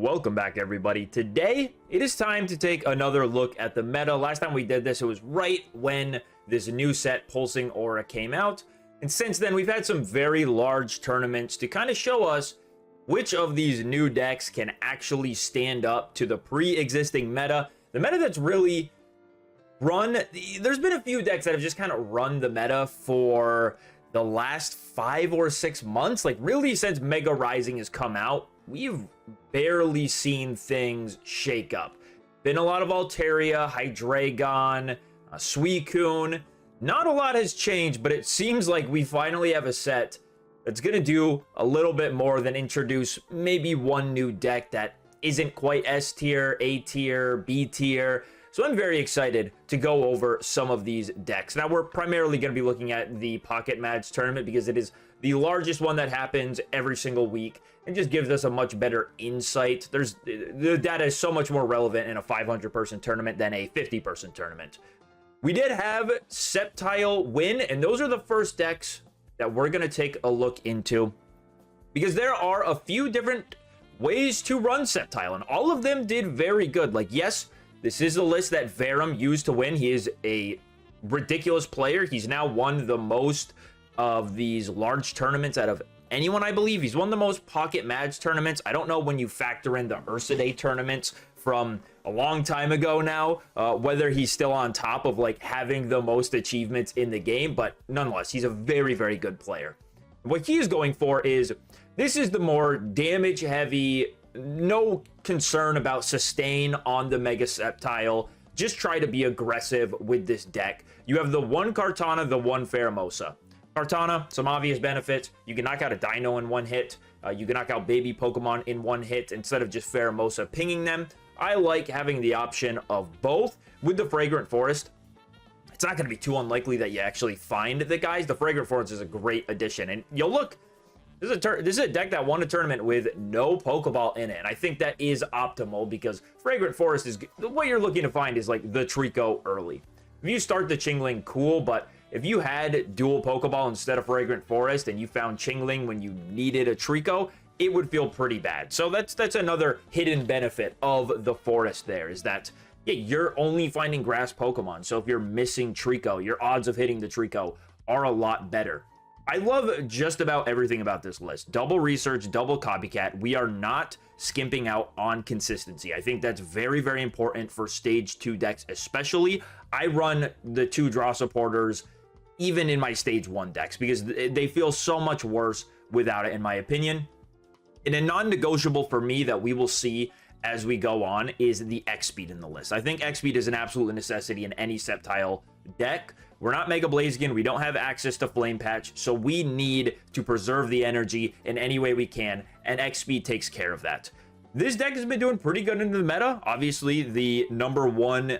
Welcome back, everybody. Today, it is time to take another look at the meta. Last time we did this, it was right when this new set, Pulsing Aura, came out. And since then, we've had some very large tournaments to kind of show us which of these new decks can actually stand up to the pre-existing meta. The meta that's really run... There's been a few decks that have just kind of run the meta for the last 5 or 6 months. Like, really, since Mega Rising has come out, we've barely seen things shake up. Been a lot of Altaria, Hydreigon, Suicune. Not a lot has changed, but it seems like we finally have a set that's going to do a little bit more than introduce maybe one new deck that isn't quite S tier, A tier, B tier. So I'm very excited to go over some of these decks. Now, we're primarily going to be looking at the Pocket Match tournament because it is the largest one that happens every single week and just gives us a much better insight. The data is so much more relevant in a 500-person tournament than a 50-person tournament. We did have Sceptile win, and those are the first decks that we're going to take a look into because there are a few different ways to run Sceptile, and all of them did very good. Like, yes, this is the list that Verum used to win. He is a ridiculous player. He's now won the most of these large tournaments out of anyone, I believe. He's won the most Pocket Match tournaments. I don't know when you factor in the Ursa Day tournaments from a long time ago now, whether he's still on top of like having the most achievements in the game, but nonetheless, he's a very, very good player. What he is going for is, this is the more damage heavy, no concern about sustain on the Mega Sceptile. Just try to be aggressive with this deck. You have the one Kartana, the one Pheromosa. Kartana, some obvious benefits. You can knock out a Dino in one hit. You can knock out baby Pokemon in one hit instead of just Pheromosa pinging them. I like having the option of both. With the Fragrant Forest, it's not going to be too unlikely that you actually find the guys. The Fragrant Forest is a great addition. And you'll look, this is a deck that won a tournament with no Pokeball in it. And I think that is optimal because Fragrant Forest is, what you're looking to find is like the Trico early. If you start the Chingling, cool, but if you had dual Pokeball instead of Fragrant Forest and you found Chingling when you needed a Trico, it would feel pretty bad. So that's another hidden benefit of the Forest there, is that, yeah, you're only finding grass Pokemon. So if you're missing Trico, your odds of hitting the Trico are a lot better. I love just about everything about this list. Double research, double copycat. We are not skimping out on consistency. I think that's very, very important for stage 2 decks, especially. I run the 2 draw supporters even in my stage 1 decks because they feel so much worse without it, in my opinion. And a non-negotiable for me that we will see as we go on is the X-Speed in the list. I think X-Speed is an absolute necessity in any Sceptile deck. We're not Mega Blaziken. We don't have access to Flame Patch, so we need to preserve the energy in any way we can, and X-Speed takes care of that. This deck has been doing pretty good in the meta. Obviously, the number one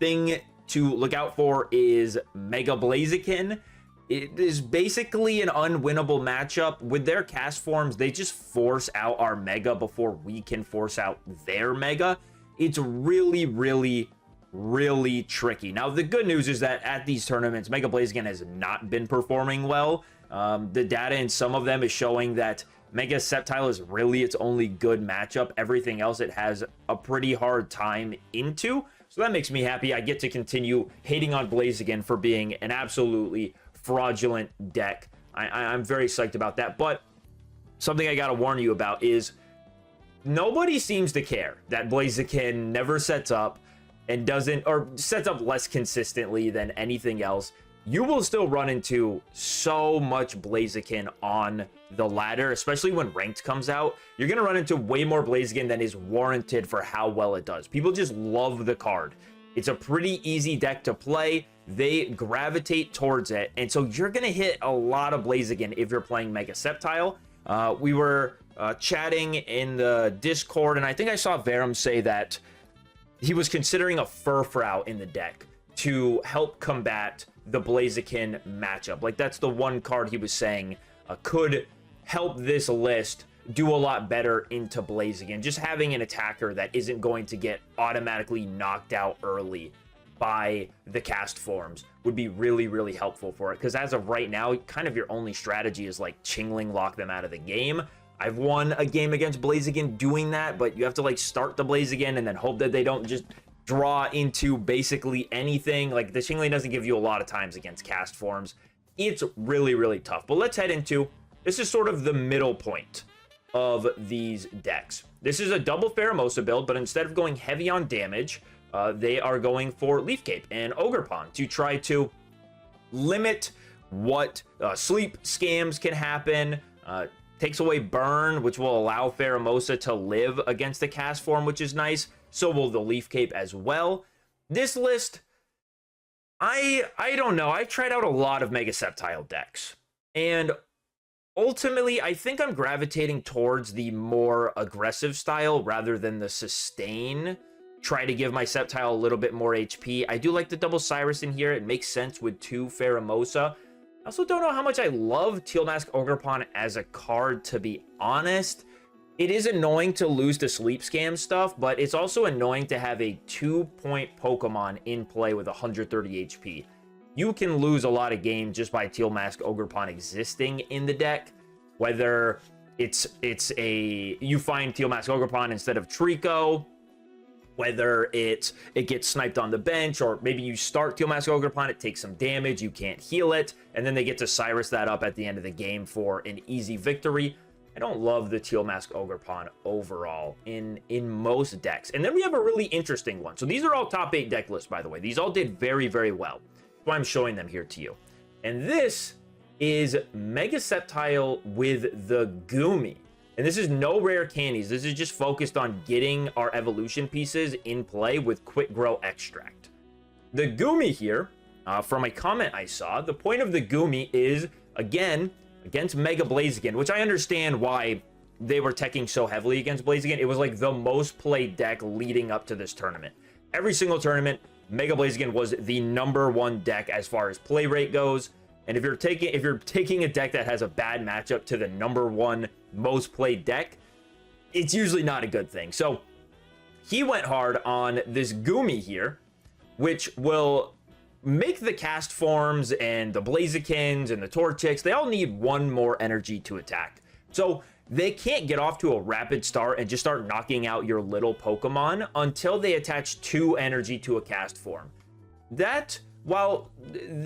thing to look out for is Mega Blaziken. It is basically an unwinnable matchup. With their cast forms, they just force out our Mega before we can force out their Mega. It's really, really, really tricky. Now, the good news is that at these tournaments, Mega Blaziken has not been performing well. The data in some of them is showing that Mega Sceptile is really its only good matchup. Everything else it has a pretty hard time into. So that makes me happy. I get to continue hating on Blaziken for being an absolutely fraudulent deck. I'm very psyched about that. But something I gotta warn you about is nobody seems to care that Blaziken never sets up and doesn't, or sets up less consistently than anything else. You will still run into so much Blaziken on the ladder, especially when ranked comes out. You're gonna run into way more Blaziken than is warranted for how well it does. People just love the card. It's a pretty easy deck to play. They gravitate towards it, and so you're gonna hit a lot of Blaziken if you're playing Mega Sceptile. We were chatting in the Discord, and I think I saw Verum say that he was considering a Furfrou in the deck to help combat the Blaziken matchup. Like, that's the one card he was saying could help this list do a lot better into Blaziken. Just having an attacker that isn't going to get automatically knocked out early by the cast forms would be really, really helpful for it. Because as of right now, kind of your only strategy is like Chingling lock them out of the game. I've won a game against Blaziken doing that, but you have to like start the Blaziken and then hope that they don't just draw into basically anything. Like the Chingling doesn't give you a lot of times against cast forms. It's really, really tough. But let's head into, this is sort of the middle point of these decks. This is a double Pheromosa build, but instead of going heavy on damage, they are going for Leaf Cape and Ogerpon to try to limit what sleep scams can happen. Takes away burn, which will allow Pheromosa to live against the cast form, which is nice. So will the Leaf Cape as well. This list, I don't know. I've tried out a lot of Mega Sceptile decks, and ultimately, I think I'm gravitating towards the more aggressive style rather than the sustain. Try to give my Sceptile a little bit more HP. I do like the double Cyrus in here. It makes sense with 2 Pheromosa. I also don't know how much I love Teal Mask Ogerpon as a card, to be honest. It is annoying to lose to Sleep Scam stuff, but it's also annoying to have a 2-point Pokemon in play with 130 HP. You can lose a lot of games just by Teal Mask Ogerpon existing in the deck, whether it's you find Teal Mask Ogerpon instead of Trico, whether it gets sniped on the bench, or maybe you start Teal Mask Ogerpon, it takes some damage, you can't heal it, and then they get to Cyrus that up at the end of the game for an easy victory. I don't love the Teal Mask Ogerpon overall in most decks. And then we have a really interesting one. So these are all top 8 deck lists, by the way. These all did very, very well. That's why I'm showing them here to you. And this is Mega Sceptile with the Goomy. And this is no rare candies. This is just focused on getting our evolution pieces in play with Quick Grow Extract. The Goomy here, from a comment I saw, the point of the Goomy is, again, against Mega Blaziken, which I understand why they were teching so heavily against Blaziken. It was like the most played deck leading up to this tournament. Every single tournament, Mega Blaziken was the #1 deck as far as play rate goes. And if you're taking a deck that has a bad matchup to the #1 most played deck, it's usually not a good thing. So he went hard on this Goomy here, which will make the cast forms and the Blazikens and the Torchics, they all need 1 more energy to attack. So they can't get off to a rapid start and just start knocking out your little Pokemon until they attach 2 energy to a cast form. That, while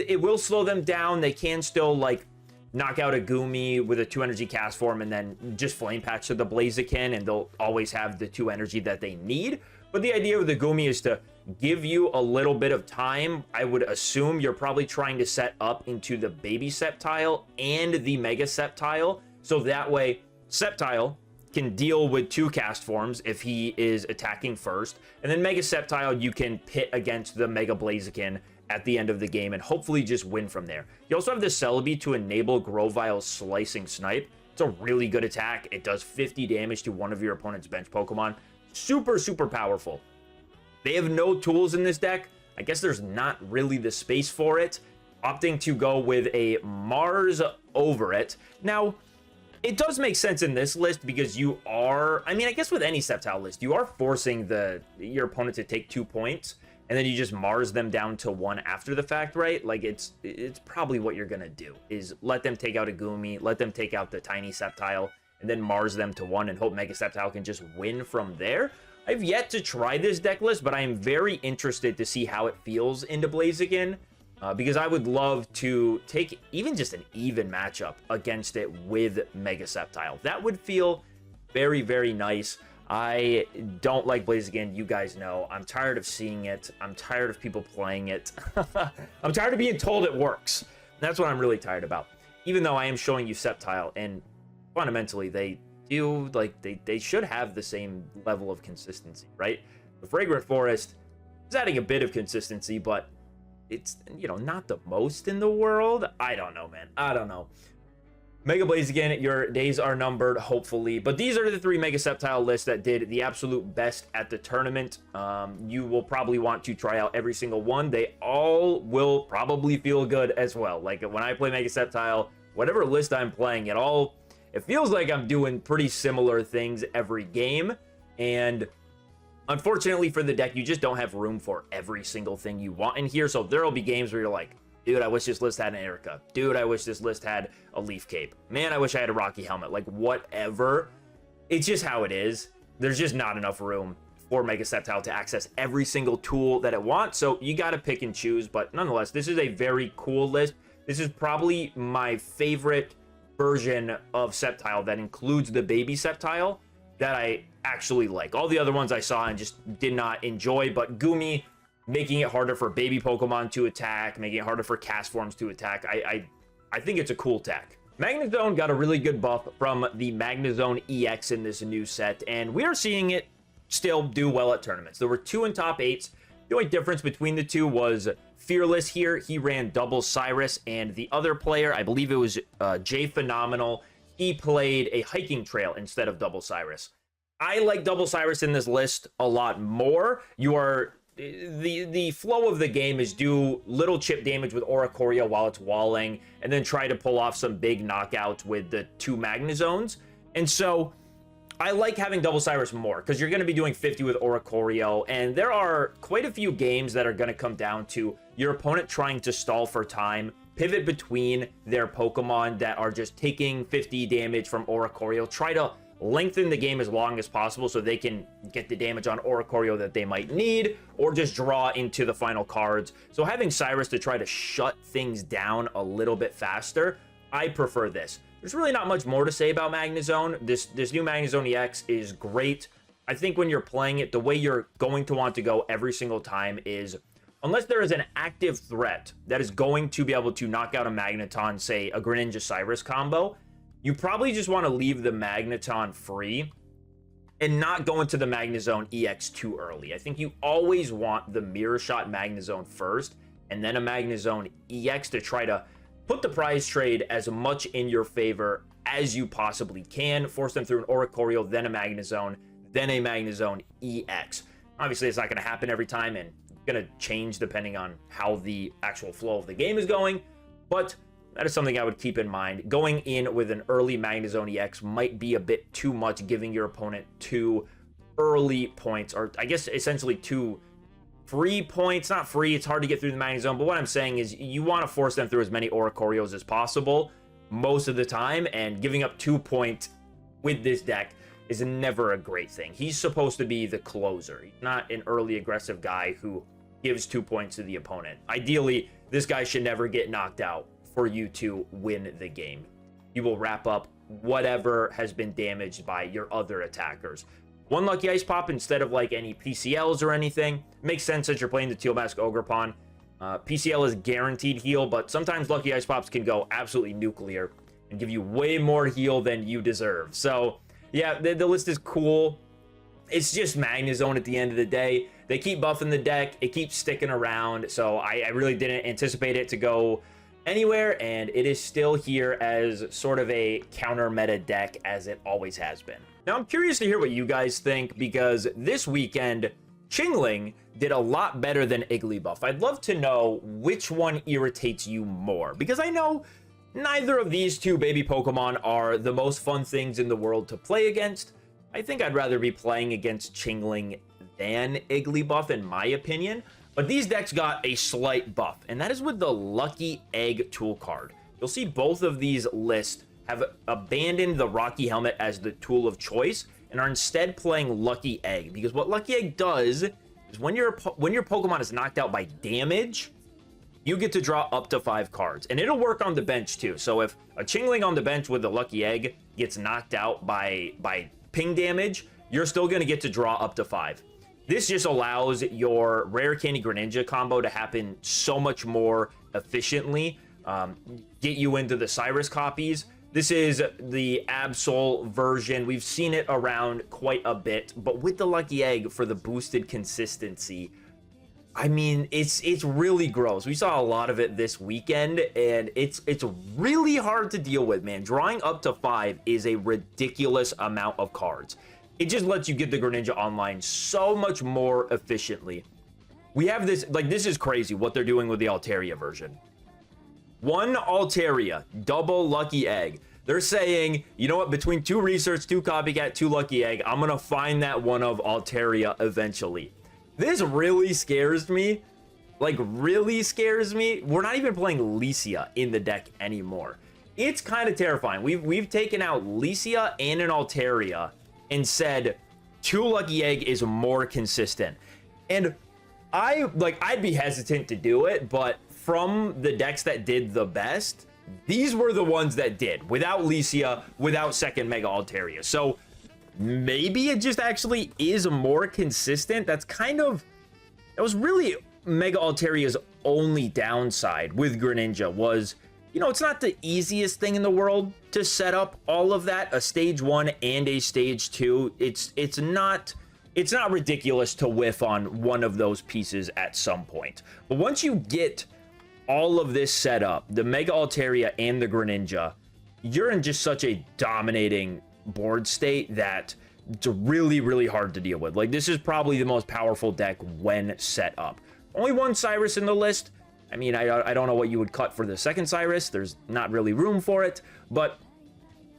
it will slow them down, they can still like knock out a Goomy with a 2 energy cast form and then just Flame Patch to the Blaziken, and they'll always have the 2 energy that they need. But the idea with the Goomy is to give you a little bit of time. I would assume you're probably trying to set up into the Baby Sceptile and the Mega Sceptile, so that way Sceptile can deal with 2 cast forms if he is attacking first, and then Mega Sceptile you can pit against the Mega Blaziken at the end of the game and hopefully just win from there. You also have the Celebi to enable Grovile's Slicing Snipe. It's a really good attack. It does 50 damage to one of your opponent's bench Pokemon. Super, super powerful. They have no tools in this deck. I guess there's not really the space for it. Opting to go with a Mars over it. Now, it does make sense in this list because you are, I mean, I guess with any Sceptile list, you are forcing your opponent to take 2 points, and then you just Mars them down to 1 after the fact, right? Like, it's probably what you're gonna do, is let them take out a Goomy, let them take out the tiny Sceptile, and then Mars them to 1 and hope Mega Sceptile can just win from there. I've yet to try this deck list, but I am very interested to see how it feels into Blaziken, because I would love to take even just an even matchup against it with Mega Sceptile. That would feel very, very nice. I don't like Blaziken, you guys know. I'm tired of seeing it. I'm tired of people playing it. I'm tired of being told it works. That's what I'm really tired about. Even though I am showing you Sceptile, and fundamentally they do, like, they should have the same level of consistency, right? The Fragrant Forest is adding a bit of consistency, but it's, you know, not the most in the world. I don't know, man. I don't know. Mega Blaziken, your days are numbered, hopefully. But these are the 3 Mega Sceptile lists that did the absolute best at the tournament. You will probably want to try out every single one. They all will probably feel good as well. Like, when I play Mega Sceptile, whatever list I'm playing, it feels like I'm doing pretty similar things every game. And unfortunately for the deck, you just don't have room for every single thing you want in here. So there will be games where you're like, Dude, I wish this list had an Erica. Dude, I wish this list had a Leaf Cape. Man, I wish I had a Rocky Helmet. Like, whatever. It's just how it is. There's just not enough room for Mega Sceptile to access every single tool that it wants, so you gotta pick and choose. But nonetheless, this is a very cool list. This is probably my favorite version of Sceptile that includes the baby Sceptile that I actually like. All the other ones I saw and just did not enjoy, but Gumi making it harder for baby Pokemon to attack, making it harder for cast forms to attack. I think it's a cool tech. Magnezone got a really good buff from the Magnezone EX in this new set, and we are seeing it still do well at tournaments. There were 2 in top 8s. The only difference between the 2 was Fearless here. He ran double Cyrus, and the other player, I believe it was Jay Phenomenal, he played a hiking trail instead of double Cyrus. I like double Cyrus in this list a lot more. You are... The flow of the game is do little chip damage with Oricorio while it's walling, and then try to pull off some big knockouts with the 2 Magnezones. And so I like having double Cyrus more, because you're going to be doing 50 with Oricorio, and there are quite a few games that are going to come down to your opponent trying to stall for time, pivot between their Pokemon that are just taking 50 damage from Oricorio, try to lengthen the game as long as possible so they can get the damage on Oricorio that they might need, or just draw into the final cards. So having Cyrus to try to shut things down a little bit faster, I prefer this. There's really not much more to say about Magnezone. This new Magnezone EX is great. I think when you're playing it, the way you're going to want to go every single time is, unless there is an active threat that is going to be able to knock out a Magneton, say a Greninja Cyrus combo, you probably just want to leave the Magneton free and not go into the Magnezone EX too early. I think you always want the Mirror Shot Magnezone first, and then a Magnezone EX to try to put the prize trade as much in your favor as you possibly can. Force them through an Oricorio, then a Magnezone, then a Magnezone EX. Obviously, it's not going to happen every time, and it's going to change depending on how the actual flow of the game is going, but that is something I would keep in mind. Going in with an early Magnezone EX might be a bit too much, giving your opponent 2 early points, or I guess essentially 2 free points. Not free, it's hard to get through the Magnezone, but what I'm saying is you want to force them through as many Oricorios as possible most of the time, and giving up 2 points with this deck is never a great thing. He's supposed to be the closer. He's not an early aggressive guy who gives 2 points to the opponent. Ideally, this guy should never get knocked out for you to win the game. You will wrap up whatever has been damaged by your other attackers. 1 Lucky Ice Pop instead of like any PCLs or anything makes sense since you're playing the Teal Mask Ogerpon. PCL is guaranteed heal, but sometimes Lucky Ice Pops can go absolutely nuclear and give you way more heal than you deserve. So yeah, the list is cool. It's just Magnezone at the end of the day. They keep buffing the deck. It keeps sticking around. So I really didn't anticipate it to go anywhere, and it is still here as sort of a counter meta deck as it always has been. Now I'm curious to hear what you guys think, because this weekend Chingling did a lot better than Igglybuff. I'd love to know which one irritates you more, because I know neither of these 2 baby Pokemon are the most fun things in the world to play against. I think I'd rather be playing against Chingling than Igglybuff in my opinion. But these decks got a slight buff, and that is with the Lucky Egg tool card. You'll see both of these lists have abandoned the Rocky Helmet as the tool of choice and are instead playing Lucky Egg, because what Lucky Egg does is when your Pokemon is knocked out by damage, you get to draw up to 5 cards, and it'll work on the bench too. So if a Chingling on the bench with the Lucky Egg gets knocked out by ping damage, you're still going to get to draw up to 5. This just allows your Rare Candy Greninja combo to happen so much more efficiently, get you into the Cyrus copies. This is the Absol version. We've seen it around quite a bit, but with the Lucky Egg for the boosted consistency, I mean, it's really gross. We saw a lot of it this weekend, and it's really hard to deal with, man. Drawing up to 5 is a ridiculous amount of cards. It just lets you get the Greninja online so much more efficiently. We have this, like, this is crazy what they're doing with the Altaria version. 1 Altaria, double Lucky Egg. They're saying, you know what, between 2 Research, 2 Copycat, 2 Lucky Egg, I'm gonna find that one of Altaria eventually. This really scares me, like really scares me, we're not even playing Licia in the deck anymore. It's kind of terrifying. We've taken out Licia and an Altaria and said 2 Lucky Egg is more consistent. And I'd be hesitant to do it, but from the decks that did the best, these were the ones that did, without Licia, without second Mega Altaria. So maybe it just actually is more consistent. That was really Mega Altaria's only downside with Greninja was, you know, it's not the easiest thing in the world to set up all of that, a stage 1 and a stage 2. It's not ridiculous to whiff on one of those pieces at some point. But once you get all of this set up, the Mega Altaria and the Greninja, you're in just such a dominating board state that it's really, really hard to deal with. Like, this is probably the most powerful deck when set up. Only one Cyrus in the list. I mean, I don't know what you would cut for the second Cyrus. There's not really room for it. But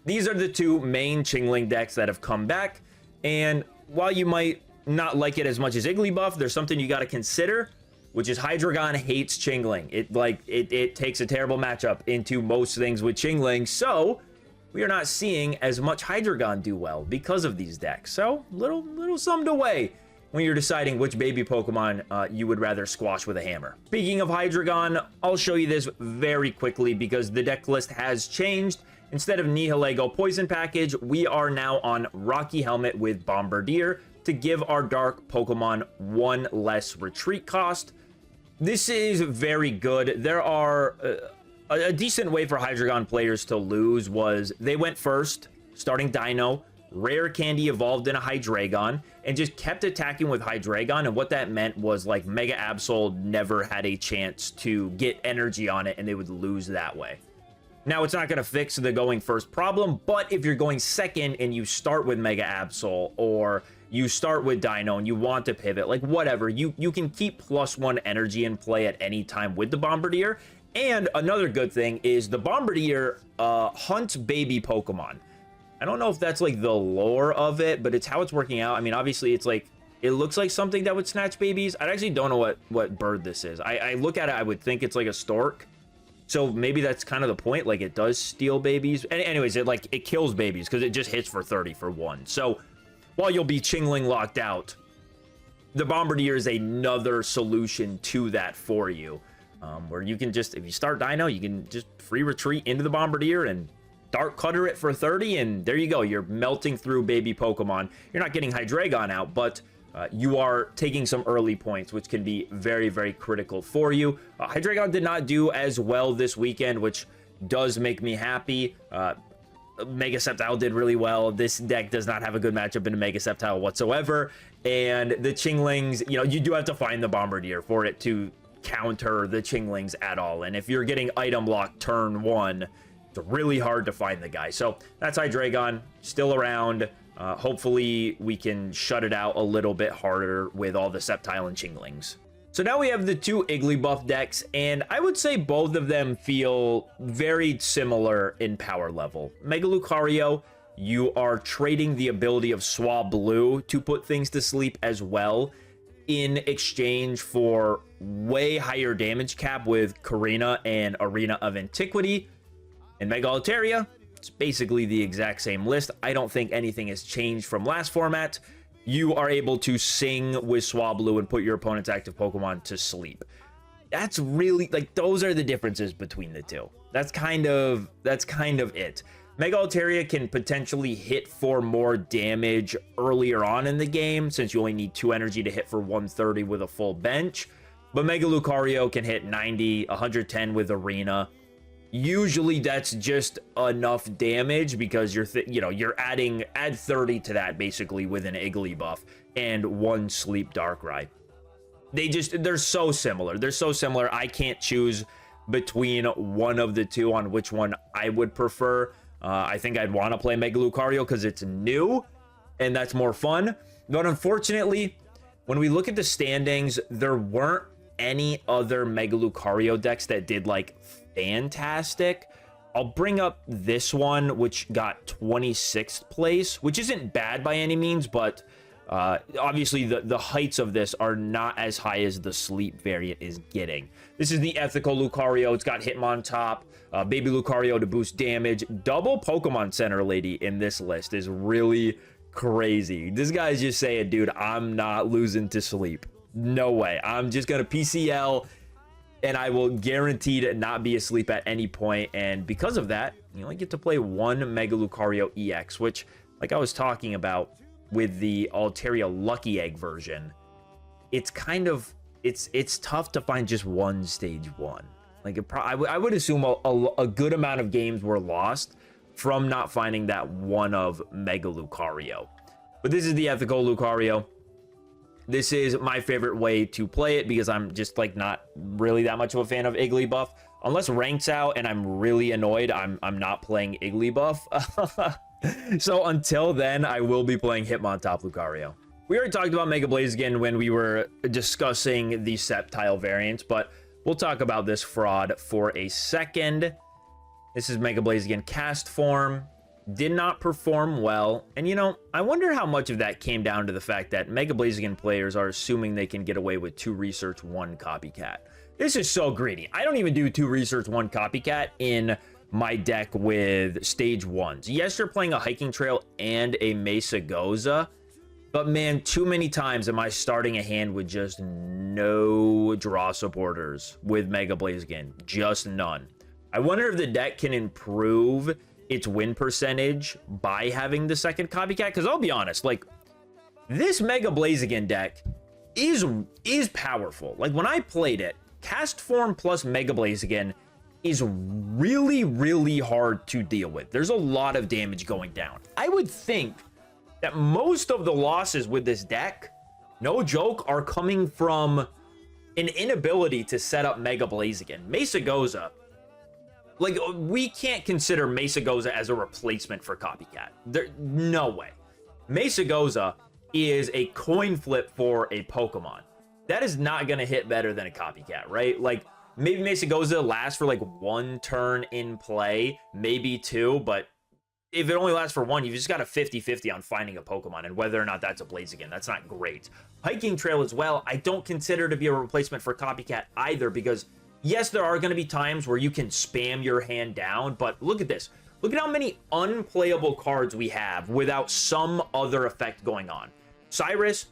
these are the 2 main Chingling decks that have come back. And while you might not like it as much as Igglybuff, there's something you got to consider, which is Hydreigon hates Chingling. It takes a terrible matchup into most things with Chingling. So we are not seeing as much Hydreigon do well because of these decks. So little something to weigh when you're deciding which baby Pokemon you would rather squash with a hammer. Speaking of Hydreigon, I'll show you this very quickly because the deck list has changed. Instead of Nihilego Poison Package, we are now on Rocky Helmet with Bombardier to give our dark Pokemon 1 less retreat cost. This is very good. There are a decent way for Hydreigon players to lose was they went first, starting Dino, Rare Candy evolved in a Hydreigon, and just kept attacking with Hydreigon, and what that meant was, like, Mega Absol never had a chance to get energy on it, and they would lose that way. Now, it's not going to fix the going first problem, but if you're going second and you start with Mega Absol, or you start with Dino and you want to pivot, like, whatever, you can keep +1 energy in play at any time with the Bombardier. And another good thing is the Bombardier hunts baby Pokemon. I don't know if that's like the lore of it, but it's how it's working out. I mean, obviously it's like, it looks like something that would snatch babies. I actually don't know what bird this is. I look at it, I would think it's like a stork. So maybe that's kind of the point. Like, it does steal babies. Anyways, it kills babies because it just hits for 30 for 1. So while you'll be Chingling locked out, the Bombardier is another solution to that for you. Where you can just, if you start Dino, you can just free retreat into the Bombardier and Dark Cutter it for 30, and there you go. You're melting through baby Pokemon. You're not getting Hydreigon out, but you are taking some early points, which can be very, very critical for you. Hydreigon did not do as well this weekend, which does make me happy. Mega Sceptile did really well. This deck does not have a good matchup into Mega Sceptile whatsoever, and the Chinglings, you know, you do have to find the Bombardier for it to counter the Chinglings at all, and if you're getting item locked turn 1, it's really hard to find the guy. So that's Hydreigon, still around. Hopefully we can shut it out a little bit harder with all the Sceptile and Chinglings. So now we have the 2 Igglybuff decks, and I would say both of them feel very similar in power level. Mega Lucario, you are trading the ability of Swablu to put things to sleep as well, in exchange for way higher damage cap with Karina and Arena of Antiquity. And Mega Altaria, it's basically the exact same list. I don't think anything has changed from last format. You are able to sing with Swablu and put your opponent's active Pokemon to sleep. That's really, like, those are the differences between the two. That's kind of it. Mega Altaria can potentially hit for more damage earlier on in the game, since you only need 2 energy to hit for 130 with a full bench. But Mega Lucario can hit 90, 110 with Arena. Usually that's just enough damage because you're add 30 to that basically with an Igglybuff and 1 Sleep Darkrai. They're so similar. They're so similar. I can't choose between one of the two on which one I would prefer. I think I'd want to play Mega Lucario because it's new and that's more fun. But unfortunately, when we look at the standings, there weren't any other Mega Lucario decks that did like fantastic. I'll bring up this one, which got 26th place, which isn't bad by any means, but Obviously, the heights of this are not as high as the sleep variant is getting. This is the ethical Lucario. It's got Hitmontop, baby Lucario to boost damage. Double Pokemon Center Lady in this list is really crazy. This guy's just saying, dude, I'm not losing to sleep. No way. I'm just going to PCL, and I will guarantee to not be asleep at any point. And because of that, you only get to play one Mega Lucario EX, which, like I was talking about with the Altaria Lucky Egg version, it's kind of, it's tough to find just one stage 1. Like, I would assume a good amount of games were lost from not finding that one of Mega Lucario. But this is the ethical Lucario. This is my favorite way to play it because I'm just like not really that much of a fan of Igglybuff. Unless rank's out and I'm really annoyed, I'm not playing Igglybuff. So until then, I will be playing Hitmontop Lucario. We already talked about Mega Blaziken when we were discussing the Sceptile variants, but we'll talk about this fraud for a second. This is Mega Blaziken cast form. Did not perform well. And you know, I wonder how much of that came down to the fact that Mega Blaziken players are assuming they can get away with 2 research, 1 copycat. This is so greedy. I don't even do 2 research, 1 copycat in my deck with stage 1s. Yes, you're playing a Hiking Trail and a Mesa Goza, but man, too many times am I starting a hand with just no draw supporters with Mega Blaziken. Just none. I wonder if the deck can improve its win percentage by having the second copycat, because I'll be honest, like, this Mega Blaziken deck is powerful. Like, when I played it, cast form plus Mega Blaziken is really, really hard to deal with. There's a lot of damage going down. I would think that most of the losses with this deck, no joke, are coming from an inability to set up Mega Blaziken. Mesa Goza, like, we can't consider Mesa Goza as a replacement for Copycat. No way. Mesa Goza is a coin flip for a Pokemon. That is not going to hit better than a Copycat, right? Like, maybe Mesa Goza lasts for like 1 turn in play, maybe 2, but if it only lasts for 1, you've just got a 50-50 on finding a Pokemon and whether or not that's a Blaziken. That's not great. Hiking Trail as well, I don't consider to be a replacement for Copycat either, because yes, there are going to be times where you can spam your hand down, but look at this. Look at how many unplayable cards we have without some other effect going on. Cyrus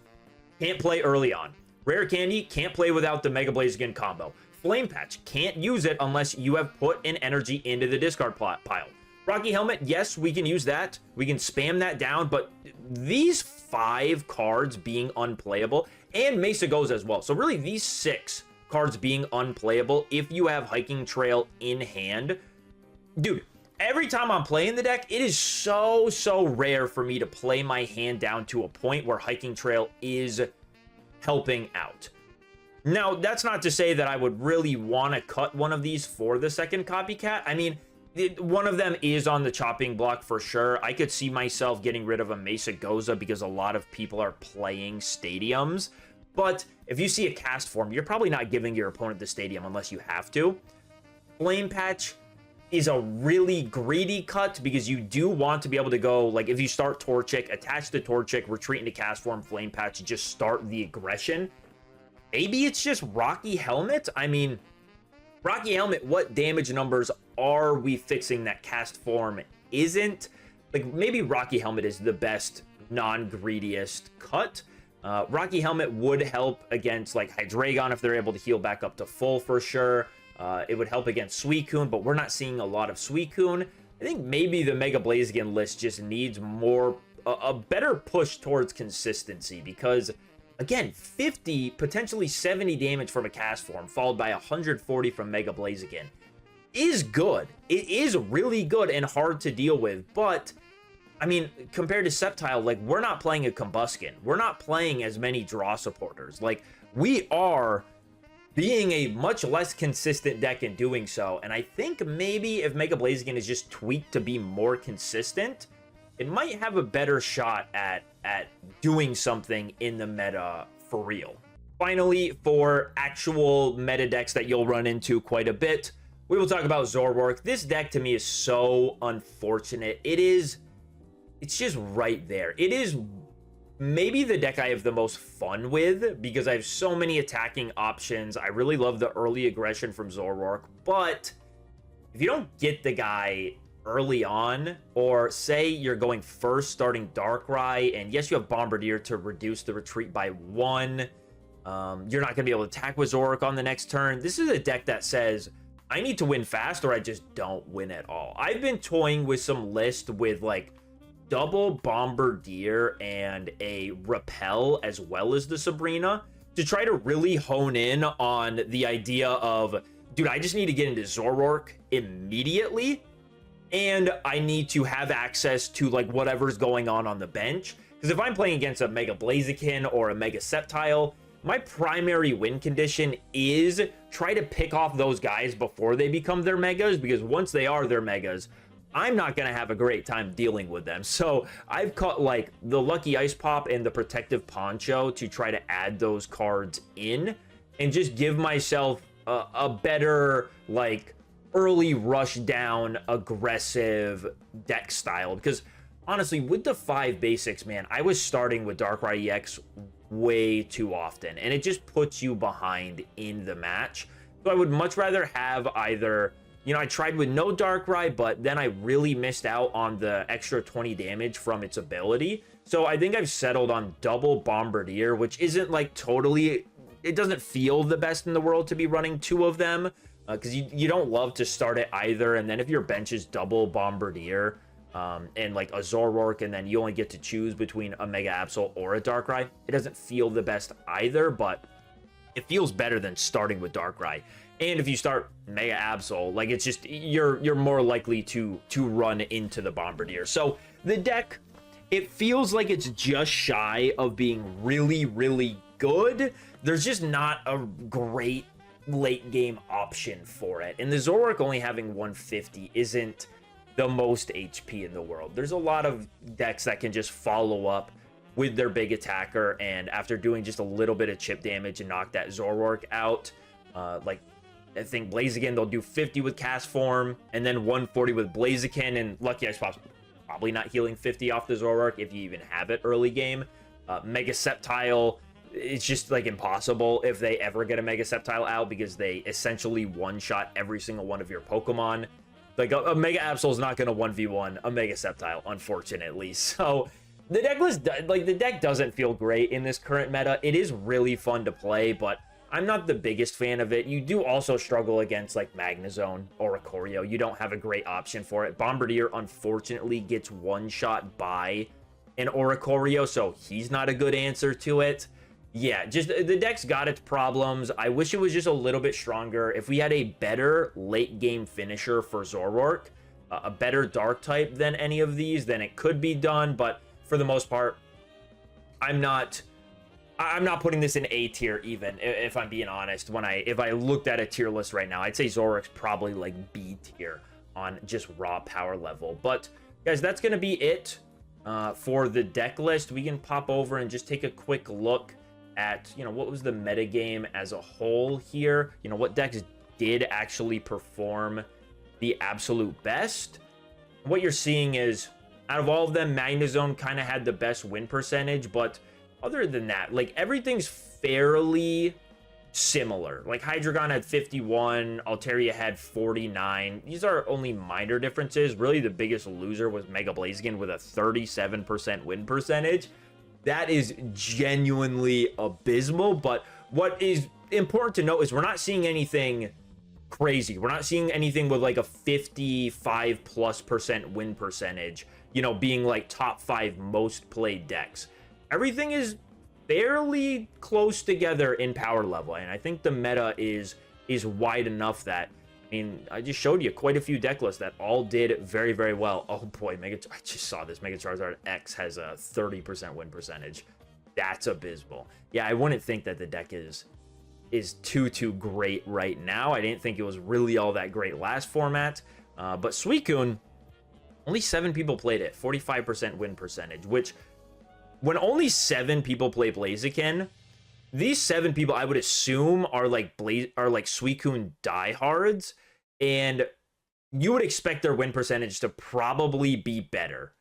can't play early on. Rare Candy can't play without the Mega Blaziken combo. Flame Patch can't use it unless you have put an energy into the discard pile. Rocky Helmet, yes, we can use that. We can spam that down, but these 5 cards being unplayable, and Mesa Goes as well. So really, these 6 cards being unplayable if you have Hiking Trail in hand. Dude, every time I'm playing the deck, it is so rare for me to play my hand down to a point where Hiking Trail is helping out. Now, that's not to say that I would really want to cut one of these for the second Copycat. I mean, one of them is on the chopping block for sure. I could see myself getting rid of a Mesa Goza because a lot of people are playing stadiums. But if you see a cast form, you're probably not giving your opponent the stadium unless you have to. Flame Patch is a really greedy cut because you do want to be able to go, like, if you start Torchic, attach the Torchic, retreat into cast form, Flame Patch, just start the aggression. Maybe it's just Rocky Helmet. I mean, Rocky Helmet, what damage numbers are we fixing that cast form isn't? Like, maybe Rocky Helmet is the best non-greediest cut. Rocky Helmet would help against, like, Hydreigon if they're able to heal back up to full for sure. It would help against Suicune, but we're not seeing a lot of Suicune. I think maybe the Mega Blaziken list just needs more, a better push towards consistency, because again, 50, potentially 70 damage from a cast form, followed by 140 from Mega Blaziken, is good. It is really good and hard to deal with, but I mean, compared to Sceptile, like, we're not playing a Combusken. We're not playing as many draw supporters. Like, we are being a much less consistent deck in doing so, and I think maybe if Mega Blaziken is just tweaked to be more consistent, it might have a better shot at doing something in the meta for real. Finally, for actual meta decks that you'll run into quite a bit, we will talk about Zoroark. This deck to me is so unfortunate. It's just right there. It is maybe the deck I have the most fun with because I have so many attacking options. I really love the early aggression from Zoroark, but if you don't get the guy early on, or say you're going first starting Darkrai, and yes, you have Bombardier to reduce the retreat by 1, you're not going to be able to attack with Zoroark on the next turn. This is a deck that says, I need to win fast or I just don't win at all. I've been toying with some list with like double Bombardier and a Repel as well as the Sabrina to try to really hone in on the idea of, dude, I just need to get into Zoroark immediately, and I need to have access to like whatever's going on the bench. Because if I'm playing against a Mega Blaziken or a Mega Sceptile, my primary win condition is try to pick off those guys before they become their Megas, because once they are their Megas, I'm not going to have a great time dealing with them. So I've caught like the Lucky Ice Pop and the Protective Poncho to try to add those cards in and just give myself a better like early rush down aggressive deck style. Because honestly, with the 5 basics, man, I was starting with Darkrai EX way too often, and it just puts you behind in the match. So I would much rather have either, you know, I tried with no Darkrai, but then I really missed out on the extra 20 damage from its ability. So I think I've settled on double Bombardier, which isn't like totally, it doesn't feel the best in the world to be running 2 of them, because you don't love to start it either. And then if your bench is double Bombardier and like a Zoroark, and then you only get to choose between a Mega Absol or a Darkrai, it doesn't feel the best either, but it feels better than starting with Darkrai. And if you start Mega Absol, like it's just, you're more likely to run into the Bombardier. So the deck, it feels like it's just shy of being really, really good. There's just not a great late game option for it. And the Zoroark only having 150 isn't the most HP in the world. There's a lot of decks that can just follow up with their big attacker, and after doing just a little bit of chip damage and knock that Zoroark out, like I think Blaziken, they'll do 50 with Cast Form, and then 140 with Blaziken, and Lucky Ice Pop's probably not healing 50 off the Zoroark if you even have it early game. Mega Sceptile, it's just like impossible if they ever get a Mega Sceptile out, because they essentially one-shot every single one of your Pokemon. Like a Mega Absol is not going to 1v1 a Mega Sceptile, unfortunately. So the deck was like, the deck doesn't feel great in this current meta. It is really fun to play, but I'm not the biggest fan of it. You do also struggle against like Magnezone or Lucario. You don't have a great option for it. Bombardier unfortunately gets one-shot by an Oricorio, so he's not a good answer to it. Yeah, just the deck's got its problems. I wish it was just a little bit stronger. If we had a better late game finisher for Zoroark, a better dark type than any of these, then it could be done. But for the most part, I'm not putting this in A tier, even if I'm being honest. If I looked at a tier list right now, I'd say Zoroark's probably like B tier on just raw power level. But guys, that's gonna be it for the deck list. We can pop over and just take a quick look at, you know, what was the meta game as a whole here. You know, what decks did actually perform the absolute best. What you're seeing is, out of all of them, Magnezone kind of had the best win percentage, but other than that, like, everything's fairly similar. Like, Hydreigon had 51, Altaria had 49. These are only minor differences. Really, the biggest loser was Mega Blaziken with a 37% win percentage. That is genuinely abysmal. But what is important to note is we're not seeing anything crazy. We're not seeing anything with like a 55+% win percentage, you know, being like top 5 most played decks. Everything is fairly close together in power level, and I think the meta is wide enough that, I mean, I just showed you quite a few deck lists that all did very, very well. Oh boy, I just saw this. Mega Charizard X has a 30% win percentage. That's abysmal. Yeah, I wouldn't think that the deck is too great right now. I didn't think it was really all that great last format. But Suicune, only 7 people played it. 45% win percentage, which, when only 7 people play Blaziken, these 7 people, I would assume, are like Suicune diehards, and you would expect their win percentage to probably be better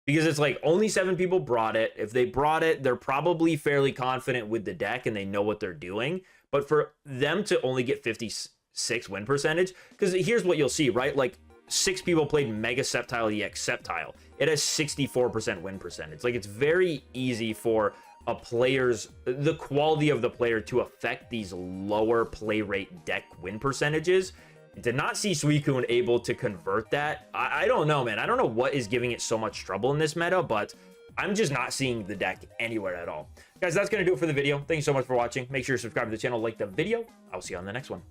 because it's like only 7 people brought it. If they brought it, they're probably fairly confident with the deck and they know what they're doing. But for them to only get 56 win percentage, because here's what you'll see, right? Like 6 people played Mega Sceptile EX Sceptile. It has 64% win percentage. Like, it's very easy for the quality of the player to affect these lower play rate deck win percentages. Did not see Suicune able to convert that. I don't know, man. I don't know what is giving it so much trouble in this meta, but I'm just not seeing the deck anywhere at all. Guys, that's going to do it for the video. Thank you so much for watching. Make sure you subscribe to the channel, like the video. I'll see you on the next one.